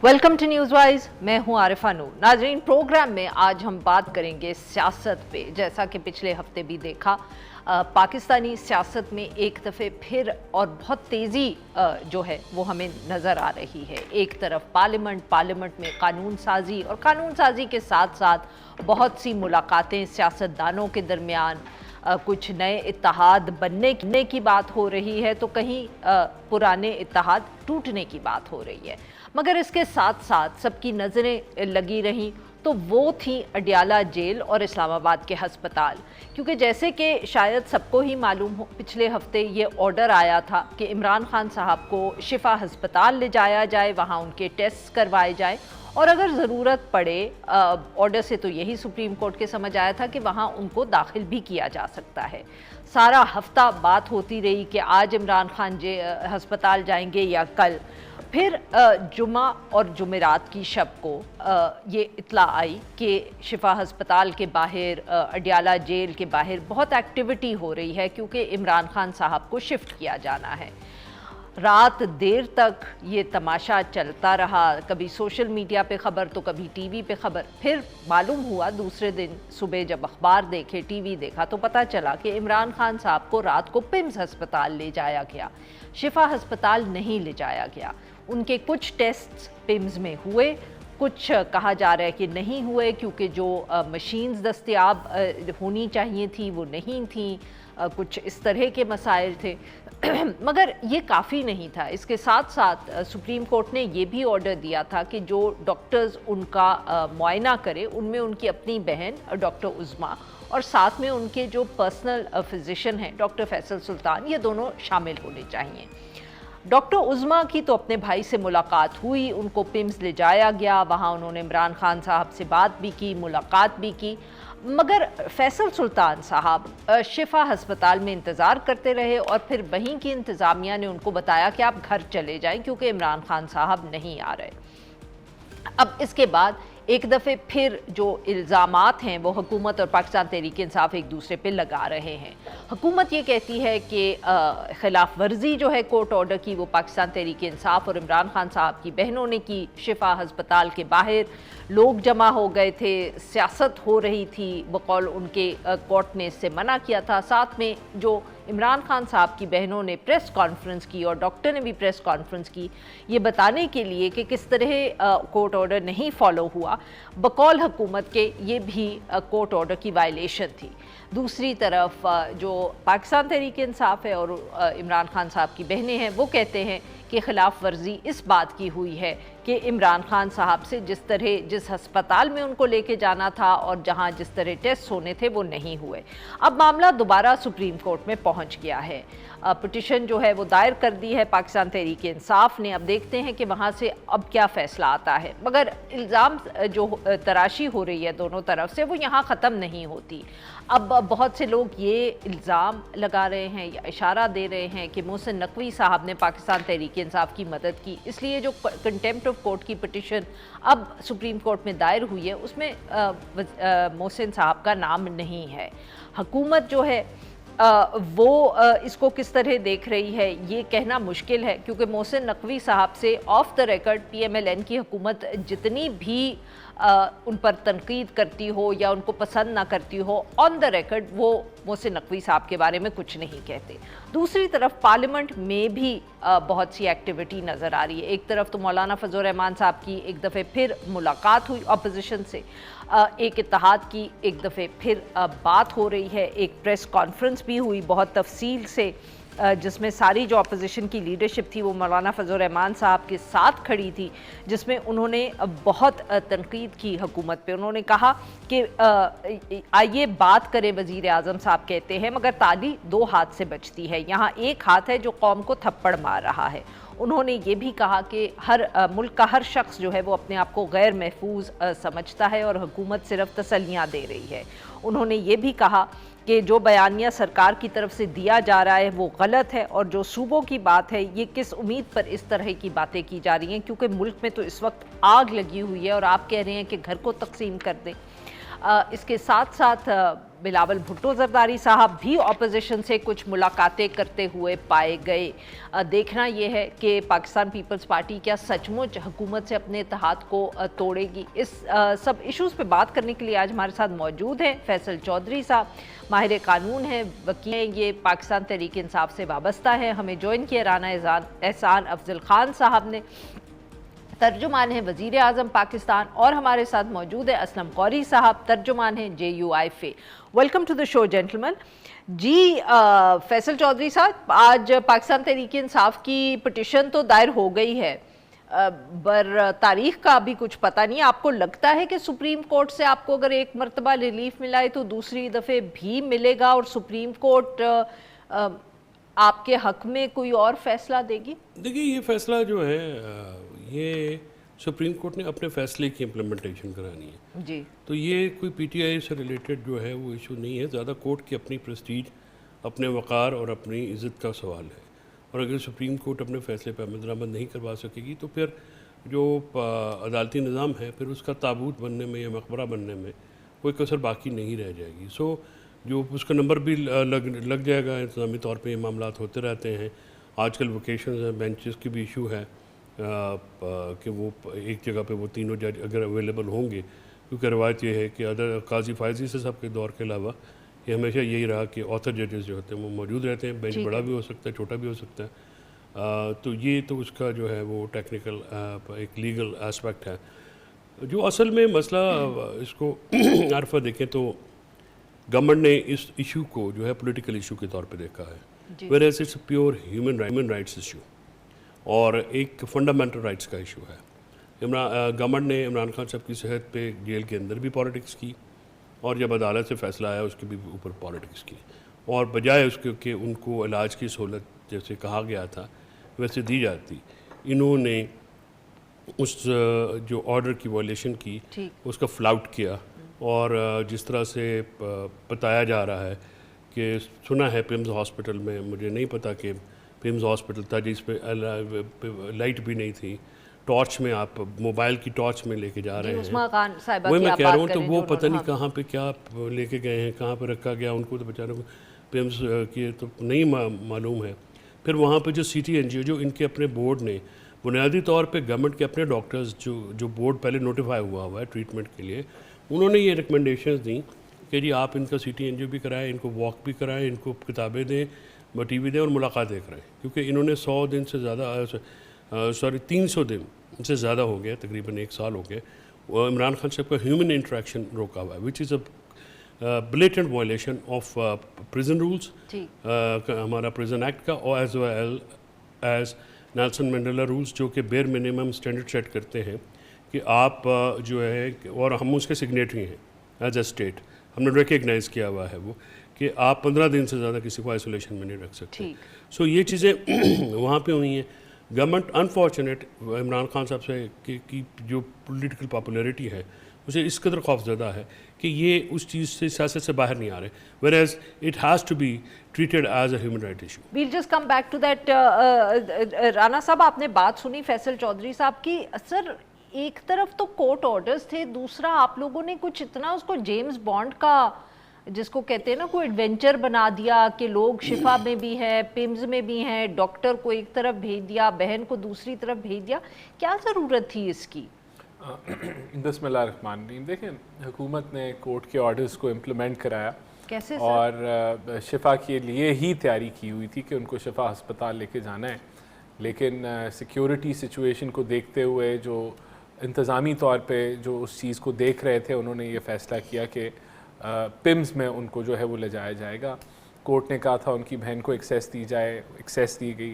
Welcome to news wise. मैं हूं आरिफा नूर। नाजरीन, प्रोग्राम में आज हम बात करेंगे सियासत पे। जैसा कि पिछले हफ्ते भी देखा, पाकिस्तानी सियासत में एक दफ़े फिर और बहुत तेज़ी जो है वो हमें नज़र आ रही है। एक तरफ पार्लियामेंट में कानून साजी, और कानून साजी के साथ साथ बहुत सी मुलाकातें सियासतदानों के दरमियान, कुछ नए इत्तेहाद बनने की बात हो रही है, तो कहीं पुराने इत्तेहाद टूटने की बात हो रही है। मगर इसके साथ साथ सबकी नज़रें लगी रहीं तो वो थी अडियाला जेल और इस्लामाबाद के हस्पताल। क्योंकि जैसे कि शायद सबको ही मालूम हो, पिछले हफ्ते ये ऑर्डर आया था कि इमरान खान साहब को शिफा हस्पताल ले जाया जाए, वहाँ उनके टेस्ट करवाए जाए, और अगर ज़रूरत पड़े, ऑर्डर से तो यही सुप्रीम कोर्ट के समझ आया था कि वहाँ उनको दाखिल भी किया जा सकता है। सारा हफ्ता बात होती रही कि आज इमरान खान हस्पताल जाएंगे या कल। फिर जुमा और जुमेरात की शब को ये इत्तला आई कि शिफा हस्पताल के बाहर, अडियाला जेल के बाहर बहुत एक्टिविटी हो रही है, क्योंकि इमरान खान साहब को शिफ्ट किया जाना है। रात देर तक ये तमाशा चलता रहा, कभी सोशल मीडिया पे ख़बर तो कभी टीवी पे ख़बर। फिर मालूम हुआ दूसरे दिन सुबह जब अखबार देखे, टीवी देखा, तो पता चला कि इमरान खान साहब को रात को पिम्स हस्पताल ले जाया गया, शिफा हस्पताल नहीं ले जाया गया। उनके कुछ टेस्ट पिम्स में हुए, कुछ कहा जा रहा है कि नहीं हुए, क्योंकि जो मशीन्स दस्तयाब होनी चाहिए थी वो नहीं थी, कुछ इस तरह के मसाइल थे। मगर ये काफ़ी नहीं था। इसके साथ साथ सुप्रीम कोर्ट ने ये भी ऑर्डर दिया था कि जो डॉक्टर्स उनका मुआयना करे, उनमें उनकी अपनी बहन डॉक्टर उज़्मा और साथ में उनके जो पर्सनल फिजिशियन हैं डॉक्टर फैसल सुल्तान, ये दोनों शामिल होने चाहिए। डॉक्टर उज़्मा की तो अपने भाई से मुलाकात हुई, उनको पिम्स ले जाया गया, वहाँ उन्होंने इमरान खान साहब से बात भी की, मुलाकात भी की। मगर फैसल सुल्तान साहब शिफा हस्पताल में इंतज़ार करते रहे, और फिर वहीं की इंतज़ामिया ने उनको बताया कि आप घर चले जाएं, क्योंकि इमरान खान साहब नहीं आ रहे। अब इसके बाद एक दफ़े फिर जो इल्ज़ामात हैं वो हुकूमत और पाकिस्तान तहरीक इंसाफ एक दूसरे पे लगा रहे हैं। हुकूमत ये कहती है कि खिलाफ वर्जी जो है कोर्ट ऑर्डर की, वो पाकिस्तान तहरीक इंसाफ और इमरान खान साहब की बहनों ने की। शिफा हस्पताल के बाहर लोग जमा हो गए थे, सियासत हो रही थी, बकौल उनके कोर्ट ने इससे मना किया था। साथ में जो इमरान खान साहब की बहनों ने प्रेस कॉन्फ्रेंस की और डॉक्टर ने भी प्रेस कॉन्फ्रेंस की, ये बताने के लिए कि किस तरह कोर्ट ऑर्डर नहीं फॉलो हुआ। बकौल हुकूमत के ये भी कोर्ट ऑर्डर की वायलेशन थी। दूसरी तरफ जो पाकिस्तान तहरीक इंसाफ है और इमरान खान साहब की बहनें हैं, वो कहते हैं कि खिलाफ वर्जी इस बात की हुई है कि इमरान खान साहब से जिस हस्पताल में उनको लेके जाना था और जहां जिस तरह टेस्ट होने थे वो नहीं हुए। अब मामला दोबारा सुप्रीम कोर्ट में पहुंच गया है। पिटिशन जो है वो दायर कर दी है पाकिस्तान तहरीक इंसाफ ने। अब देखते हैं कि वहाँ से अब क्या फ़ैसला आता है। मगर इल्ज़ाम जो तराशी हो रही है दोनों तरफ से, वो यहाँ ख़त्म नहीं होती। अब बहुत से लोग ये इल्ज़ाम लगा रहे हैं या इशारा दे रहे हैं कि मोहसिन नकवी साहब ने पाकिस्तान तहरीक इंसाफ की मदद की, इसलिए जो कंटेम्प्ट ऑफ कोर्ट की पिटिशन अब सुप्रीम कोर्ट में दायर हुई है उसमें मोहसिन साहब का नाम नहीं है। हुकूमत जो है वो इसको किस तरह देख रही है ये कहना मुश्किल है, क्योंकि मोहसिन नकवी साहब से ऑफ द रिकॉर्ड PMLN की हुकूमत जितनी भी उन पर तनकीद करती हो या उनको पसंद ना करती हो, ऑन द रिकॉर्ड वो मोहसिन नकवी साहब के बारे में कुछ नहीं कहते। दूसरी तरफ पार्लियामेंट में भी बहुत सी एक्टिविटी नज़र आ रही है। एक तरफ तो मौलाना फजल रहमान साहब की एक दफ़े फिर मुलाकात हुई अपोजिशन से, एक इत्तेहाद की एक दफ़े फिर बात हो रही है, एक प्रेस कॉन्फ्रेंस भी हुई बहुत तफसील से, जिसमें सारी जो अपोजिशन की लीडरशिप थी वो मौलाना फजल रहमान साहब के साथ खड़ी थी, जिसमें उन्होंने बहुत तनकीद की हुकूमत पे। उन्होंने कहा कि आइए बात करें, वज़ीर आज़म साहब कहते हैं मगर ताली दो हाथ से बचती है, यहाँ एक हाथ है जो कौम को थप्पड़ मार रहा है। उन्होंने ये भी कहा कि मुल्क का हर शख्स जो है वो अपने आप को गैर महफूज समझता है और हुकूमत सिर्फ तसल्लियाँ दे रही है। उन्होंने ये भी कहा कि जो बयानिया सरकार की तरफ से दिया जा रहा है वो गलत है, और जो सूबों की बात है ये किस उम्मीद पर इस तरह की बातें की जा रही हैं, क्योंकि मुल्क में तो इस वक्त आग लगी हुई है और आप कह रहे हैं कि घर को तकसीम कर दें। इसके साथ साथ बिलावल भुट्टो जरदारी साहब भी ऑपोजिशन से कुछ मुलाकातें करते हुए पाए गए। देखना यह है कि पाकिस्तान पीपल्स पार्टी क्या सचमुच हुकूमत से अपने इत्तेहाद को तोड़ेगी। इस सब इश्यूज़ पे बात करने के लिए आज हमारे साथ मौजूद हैं फैसल चौधरी साहब, माहिर कानून हैं, वकील हैं, ये पाकिस्तान तहरीक इंसाफ से वाबस्ता है। हमें ज्वाइन किया राना एहसान अफजल खान साहब ने, तर्जुमान हैं वज़ीर आज़म पाकिस्तान, और हमारे साथ मौजूद है असलम कौरी साहब, तर्जुमान हैं JUIFA। Welcome to the show gentleman. जी फैसल चौधरी साहब, आज पाकिस्तान तहरीक इंसाफ की पिटिशन तो दायर हो गई है, पर तारीख का अभी कुछ पता नहीं। आपको लगता है कि सुप्रीम कोर्ट से आपको अगर एक मरतबा रिलीफ मिला है तो दूसरी दफ़े भी मिलेगा और सुप्रीम कोर्ट आपके हक में कोई और फैसला देगी? देखिए, ये फैसला जो है ये सुप्रीम कोर्ट ने अपने फैसले की इम्प्लीमेंटेशन करानी है जी। तो ये कोई PTI से रिलेटेड जो है वो इशू नहीं है, ज़्यादा कोर्ट की अपनी प्रेस्टीज, अपने वक़ार और अपनी इज़्ज़त का सवाल है। और अगर सुप्रीम कोर्ट अपने फैसले पर अमल नहीं करवा सकेगी तो फिर जो अदालती निज़ाम है फिर उसका ताबूत बनने में या मकबरा बनने में कोई कसर बाकी नहीं रह जाएगी। सो जो उसका नंबर भी लग जाएगा। इंतज़ामी तौर पे ये मामला होते रहते हैं। आजकल वोकेशन बेंचेस की भी इशू है कि वो एक जगह पे वो तीनों जज अगर अवेलेबल होंगे, क्योंकि रवायत ये है कि अदर काजी फायजी से सबके दौर के अलावा ये हमेशा यही रहा कि ऑथर जजेस जो होते हैं वो मौजूद रहते हैं। बेंच बड़ा भी हो सकता है, छोटा भी हो सकता है। तो ये तो उसका जो है वो टेक्निकल एक लीगल एस्पेक्ट है। जो असल में मसला इसको आरफा देखें तो गवर्नमेंट ने इस इशू को जो है पॉलिटिकल इशू के तौर पे देखा है, whereas it's pure human rights issue और एक फंडामेंटल राइट्स का इशू है। गवर्नमेंट ने इमरान खान साहब की सेहत पे जेल के अंदर भी पॉलिटिक्स की और जब अदालत से फैसला आया उसके भी ऊपर पॉलिटिक्स की, और बजाय उसके कि उनको इलाज की सहूलत जैसे कहा गया था वैसे दी जाती, इन्होंने उस जो ऑर्डर की वायलेशन की उसका फ्लाउट किया। और जिस तरह से बताया जा रहा है कि सुना है पिम्स हॉस्पिटल में, मुझे नहीं पता कि पिम्स हॉस्पिटल था जिस पे लाइट भी नहीं थी, टॉर्च में आप मोबाइल की टॉर्च में लेके जा रहे हैं, वही मैं कह रहा हूँ। तो वो पता नहीं कहाँ पे क्या लेके गए हैं, कहाँ पे रखा गया, उनको तो बेचारों को पिम्स की तो नहीं मालूम है। फिर वहाँ पे जो सिटी NGO जो इनके अपने बोर्ड ने बुनियादी तौर पे गवर्नमेंट के अपने डॉक्टर्स जो बोर्ड पहले नोटिफाई हुआ है ट्रीटमेंट के लिए, उन्होंने ये रिकमेंडेशंस दी कि जी आप इनका सिटी NGO भी कराएं, इनको वॉक भी कराएं, इनको किताबें दें, TV दें और मुलाकातें कराएं, क्योंकि इन्होंने 100 दिन से ज़्यादा 300 दिन से ज़्यादा हो गया, तकरीबन 1 साल हो गया इमरान खान साहब का ह्यूमन इंटरेक्शन रोका हुआ है, which is a blatant violation of prison rules, हमारा प्रिजन एक्ट का, और as well as Nelson Mandela rules, जो कि बेयर मिनिमम स्टैंडर्ड सेट करते हैं कि आप जो है, और हम उसके सिग्नेटरी हैं एज ए स्टेट, हमने रिकग्नाइज़ किया हुआ है वो कि आप 15 दिन से ज़्यादा किसी को आइसोलेशन में नहीं रख सकते। सो ये चीज़ें वहाँ पे हुई हैं। गवर्नमेंट अनफॉर्चुनेट इमरान खान साहब से की जो पॉलिटिकल पॉपुलैरिटी है उसे इस कदर खौफजदा है कि ये उस चीज़ से, सियासत से बाहर नहीं आ रहे, whereas it has to be treated as a human right issue. We'll just come back to that. Rana साहब, आपने बात सुनी फैसल चौधरी साहब की। सर, एक तरफ तो कोर्ट ऑर्डर्स थे, दूसरा आप लोगों ने कुछ इतना उसको जेम्स बॉन्ड का, जिसको कहते हैं ना, कोई एडवेंचर बना दिया कि लोग शिफा में भी हैं, पिम्स में भी हैं, डॉक्टर को एक तरफ भेज दिया, बहन को दूसरी तरफ भेज दिया। क्या ज़रूरत थी इसकी? बिस्मिल्लाहिर्रहमानिर्रहीम। देखें, हुकूमत ने कोर्ट के ऑर्डर्स को इम्प्लीमेंट कराया कैसे सर? और शिफा के लिए ही तैयारी की हुई थी कि उनको शिफा अस्पताल लेके जाना है, लेकिन सिक्योरिटी सिचुएशन को देखते हुए जो इंतज़ामी तौर पे जो उस चीज़ को देख रहे थे, उन्होंने ये फ़ैसला किया कि पिम्स में उनको जो है वो ले जाया जाएगा। कोर्ट ने कहा था उनकी बहन को एक्सेस दी जाए, एक्सेस दी गई,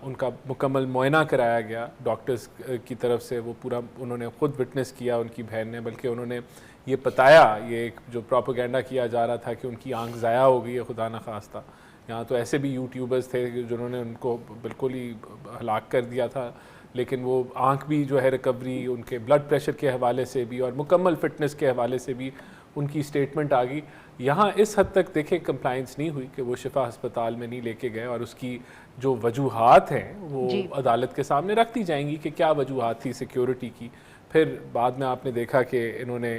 उनका मुकम्मल मुआयना कराया गया डॉक्टर्स की तरफ से, वो पूरा उन्होंने ख़ुद विटनेस किया उनकी बहन ने, बल्कि उन्होंने ये बताया, ये एक जो प्रोपेगेंडा किया जा रहा था कि उनकी आंख ज़ाया हो गई है खुदा न खास्ता। यहाँ तो ऐसे भी यूट्यूबर्स थे जिन्होंने उनको बिल्कुल ही हलाक कर दिया था, लेकिन वो आंख भी जो है रिकवरी, उनके ब्लड प्रेशर के हवाले से भी और मुकम्मल फिटनेस के हवाले से भी उनकी स्टेटमेंट आ गई। यहाँ इस हद तक देखें कंप्लाइंस नहीं हुई कि वो शिफा अस्पताल में नहीं लेके गए, और उसकी जो वजूहात हैं वो अदालत के सामने रख दी जाएंगी कि क्या वजूहात थी सिक्योरिटी की। फिर बाद में आपने देखा कि इन्होंने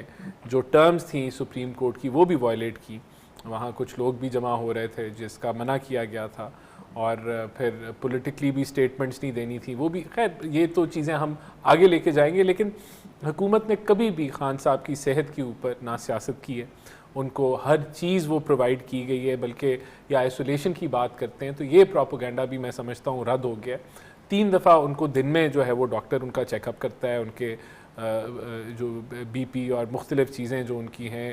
जो टर्म्स थी सुप्रीम कोर्ट की वो भी वायलेट की, वहाँ कुछ लोग भी जमा हो रहे थे जिसका मना किया गया था, और फिर पॉलिटिकली भी स्टेटमेंट्स नहीं देनी थी वो भी। खैर ये तो चीज़ें हम आगे लेके जाएंगे, लेकिन हुकूमत ने कभी भी खान साहब की सेहत के ऊपर ना सियासत की है, उनको हर चीज़ वो प्रोवाइड की गई है, बल्कि या आइसोलेशन की बात करते हैं तो ये प्रोपोगंडा भी मैं समझता हूँ रद्द हो गया। 3 दफ़ा उनको दिन में जो है वो डॉक्टर उनका चेकअप करता है, उनके जो बीपी और मुख्तलिफ़ चीज़ें जो उनकी हैं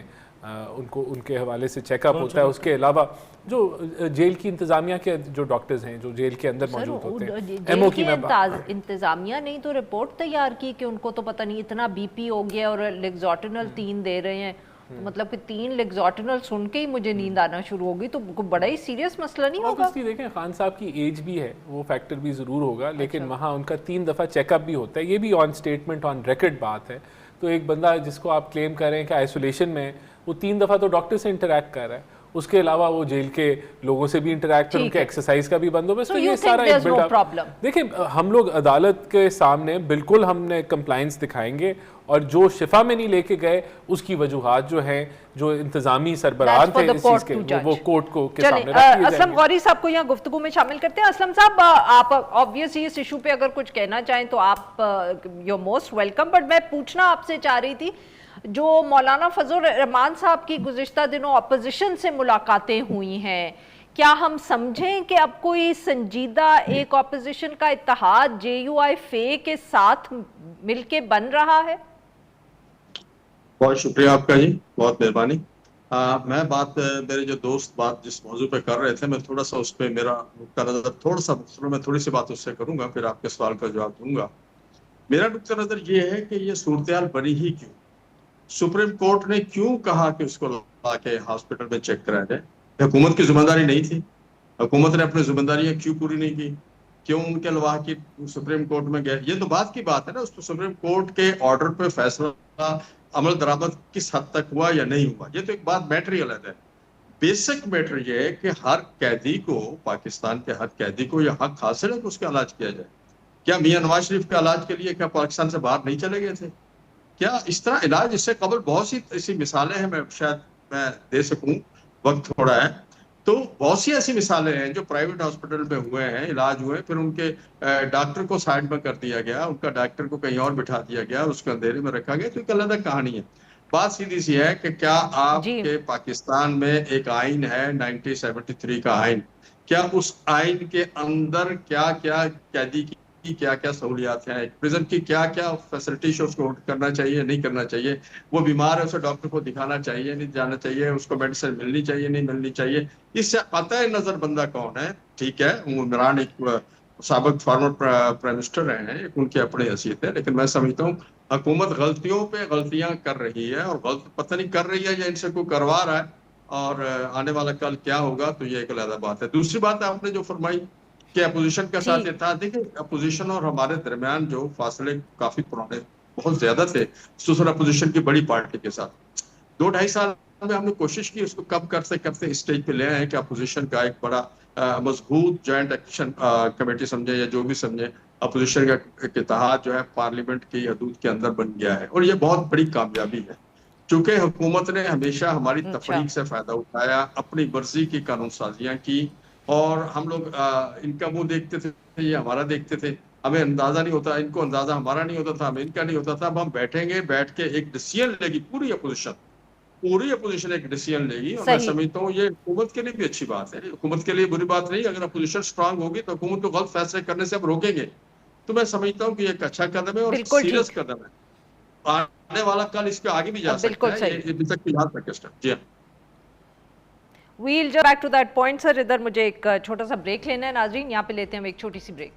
उनको उनके हवाले से चेकअप होता है। उसके अलावा जो जेल की इंतज़ामिया के जो डॉक्टर्स हैं जो जेल के अंदर मौजूद होते हैं, एमओ की इंतजामिया नहीं तो रिपोर्ट तैयार की कि उनको तो पता नहीं इतना बीपी हो गया और लेक्सोटिनल 3 दे रहे हैं, तो मतलब कि 3 लेक्सोटिनल सुन के ही मुझे नींद आना शुरू होगी, तो बड़ा ही सीरियस मसला नहीं होगा? ऑब्वियसली देखें खान साहब की एज भी है, वो फैक्टर भी ज़रूर होगा, लेकिन वहाँ उनका 3 दफ़ा चेकअप भी होता है, ये भी ऑन स्टेटमेंट ऑन रिकॉर्ड बात है। तो एक बंदा जिसको आप क्लेम कर रहे हैं कि आइसोलेशन में, वो 3 दफ़ा तो डॉक्टर से इंटरेक्ट कर रहा है, उसके अलावा वो जेल के लोगों से भी इंटरेक्ट, उनके एक्सरसाइज का भी बंदोबस्त, तो ये सारा एक बिल्डअप। देखिए हम लोग अदालत के सामने बिल्कुल हमने कंप्लाइंस दिखाएंगे, और जो शिफा में नहीं लेके गए उसकी वजूहात जो हैं, जो इंतजामी सरबराह थे इस चीज़ के, वो कोर्ट को के सामने रख दिए असलम गौरी साहब को यहाँ गुफ्तगू में शामिल करते हैं। असलम साहब, आप ऑब्वियसली इस इशू पे अगर कुछ कहना चाहें तो आप यू मोस्ट वेलकम, बट मैं पूछना आपसे चाह रही थी, जो मौलाना फजल रहमान साहब की गुज़िश्ता दिनों अपोजिशन से मुलाकातें हुई हैं, क्या हम समझें कि अब कोई संजीदा एक अपोजिशन का इत्तेहाद JUI फे के साथ मिलके बन रहा है? बहुत शुक्रिया आपका जी, बहुत मेहरबानी। मैं बात, मेरे जो दोस्त बात जिस मौजू पे कर रहे थे, मैं थोड़ा सा उस पर मेरा नुक्ता नज़र थोड़ा सा मैं थोड़ी सी बात उससे करूंगा, फिर आपके सवाल का जवाब दूंगा। मेरा नुक्ता नज़र ये है कि ये सूरत बनी ही क्यों, सुप्रीम कोर्ट ने क्यों कहा कि उसको ला के हॉस्पिटल में चेक कराया जाए? हुकूमत की जिम्मेदारी नहीं थी? हुकूमत ने अपनी जिम्मेदारियां क्यों पूरी नहीं की? क्यों उनके अलावा की सुप्रीम कोर्ट में गए? ये तो बात की बात है ना, उसको सुप्रीम कोर्ट के ऑर्डर पे फैसला अमल दरामद किस हद तक हुआ या नहीं हुआ, ये तो एक बात मैटरियल है। बेसिक मैटर ये है कि हर कैदी को, पाकिस्तान के हर कैदी को यह हक हासिल है कि उसका इलाज किया जाए। क्या मियां नवाज शरीफ के इलाज के लिए क्या पाकिस्तान से बाहर नहीं चले गए थे? क्या इस तरह इलाज, इससे कबल बहुत सी ऐसी मिसालें हैं, मैं शायद मैं दे सकूं, वक्त थोड़ा है, तो बहुत सी ऐसी मिसालें हैं जो प्राइवेट हॉस्पिटल में हुए हैं, इलाज हुए, फिर उनके डॉक्टर को साइड में कर दिया गया, उनका डॉक्टर को कहीं और बिठा दिया गया, उसको अंधेरे में रखा गया, तो एक अलग कहानी है। बात सीधी सी है कि क्या आपके पाकिस्तान में एक आइन है 1973 का आइन, क्या उस आइन के अंदर क्या क्या कैदी की क्या क्या सहूलियात हैं, प्रिजन की क्या क्या फैसिलिटीज उसको करना चाहिए, नहीं करना चाहिए, वो बीमार है उसे डॉक्टर को दिखाना चाहिए, नहीं जाना चाहिए, उसको मेडिसिन मिलनी चाहिए, नहीं मिलनी चाहिए, इससे कतई नजर बंदा कौन है। ठीक है, वो इमरान एक साबिक फॉर्मर प्राइम मिनिस्टर रहे हैं, एक उनकी अपनी हैसियत है, लेकिन मैं समझता हूँ हुकूमत गलतियों पे गलतियां कर रही है, और गलत पता नहीं कर रही है या इनसे कोई करवा रहा है, और आने वाला कल क्या होगा तो ये एक अलग बात है। दूसरी बात आपने जो फरमाई कि अपोजिशन के साथ ये था, देखिए अपोजिशन और हमारे दरमियान जो फासले काफी पुराने बहुत ज्यादा थे, दूसरा अपोजिशन की बड़ी पार्टी के साथ 2-2.5 साल में हमने कोशिश की उसको कब करते करते स्टेज पे ले आए कि अपोजिशन का एक बड़ा मजबूत जॉइंट एक्शन कमेटी समझे या जो भी समझे, अपोजिशन का इत्तेहाद जो है पार्लियामेंट की हदूद के अंदर बन गया है, और ये बहुत बड़ी कामयाबी है, क्योंकि हुकूमत ने हमेशा हमारी तफरीक से फायदा उठाया, अपनी मर्जी की कानून साजियां की, और हम लोग इनका मुंह देखते थे, ये हमारा देखते थे, हमें अंदाजा नहीं होता, इनको अंदाजा हमारा नहीं होता था, हमें इनका नहीं होता था। अब हम बैठेंगे, बैठ के एक डिसीजन लेगी पूरी अपोजिशन एक डिसीजन लेगी, और मैं समझता हूँ ये हुकूमत के लिए भी अच्छी बात है, हुकूमत के लिए बुरी बात नहीं। अगर अपोजिशन स्ट्रांग होगी तो हुकूमत को गलत फैसले करने से हम रोकेंगे, तो मैं समझता हूँ कि एक अच्छा कदम है और सीरियस कदम है, आने वाला कल इसके आगे भी जा सकता है, ये अभी तक याद रखें। जी हाँ, We'll go back to that point, sir. इधर मुझे एक छोटा सा ब्रेक लेना है नाजरीन, यहाँ पे लेते हैं हम एक छोटी सी ब्रेक।